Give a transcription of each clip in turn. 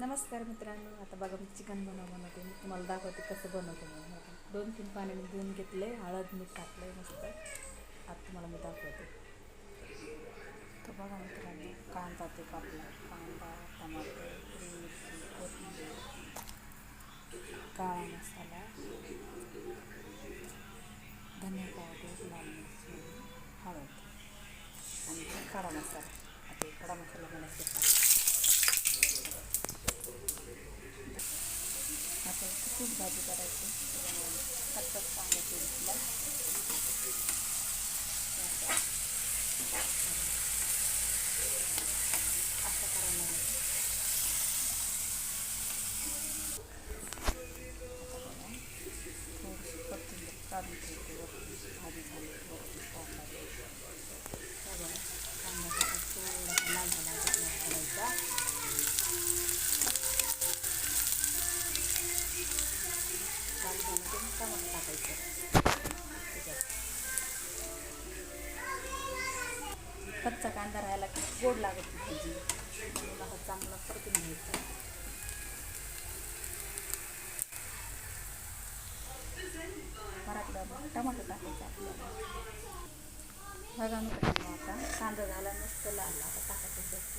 नमस्कार मित्रांनो, आता बघा मी चिकन बनवते. मी तुम्हाला दाखवते कसं बनवते. मी आता 2-3 पाण्याने धुवून घेतले, हळद मीठ टाकले मस्त. आता तुम्हाला मी दाखवते. तर बघा मित्रांनो, कांदा ते कापला, कांदा, टमाटर, हिरवी मिरची, कोथिंबीर, काळा मसाला, धने पावडर, लाल मिरची, हळद आणि खडा मसाला. आता खडा मसाला बनायचा. आता खूप भाजी करायची. कच्चाच कांदा घेतला, असं करायला लागेल. थोडीशी कोथिंबीर काढून ठेवते वरती, भाजी झाली वरती टाकायची. सगळं कांदा थोडासा लाल झाला करायचा. लाल झाला की टमाटर टाकायचं. कच्चा कांदा राहायला की गोड लागत नाही भाजी, म्हणून आता चांगला परतून घ्यायचं. मग टमाटर टाकायचं आपल्याला. बघा मित्रांनो, आता कांदा झाला मस्त लाल. आता टाकायचं जास्त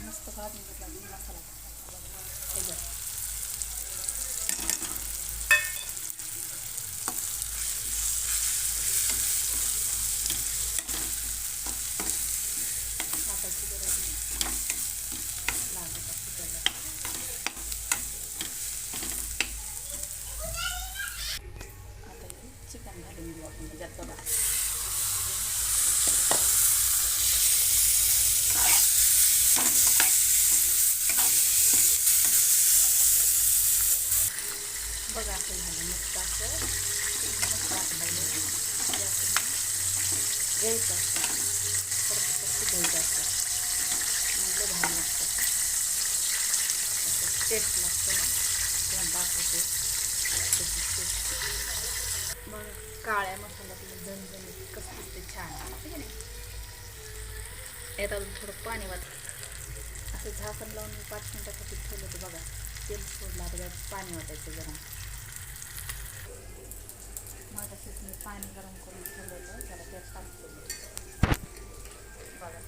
मस्त भाजून घेतला मसाला टाकायचा. टाकायची गरज नाही, लागत असते त्याला. आता चिकन घालून घेऊ आपण त्याच्यात. बघा बघा असं झालं मस्त. असं मस्त वाटलं घ्यायचं असतं, परत घ्यायचं असतं. म्हणजे भारी लागतं, असं टेस्ट लागतं ना. किंवा दाखवते त्याची टेस्ट. मग काळ्या मसाल्यातलं झणझणीत कसं दिसते, छान ठीक आहे नाही. यात अजून थोडं पाणी असं झाकण लावून 5 मिनिटासाठी ठेवलं होतं. बघा तेल सोडलं, आता त्यात पाणी वाटायचं जरा. मग तसेच मी पाणी गरम करून ठेवलेलं, जरा त्यात टाकतो. बघा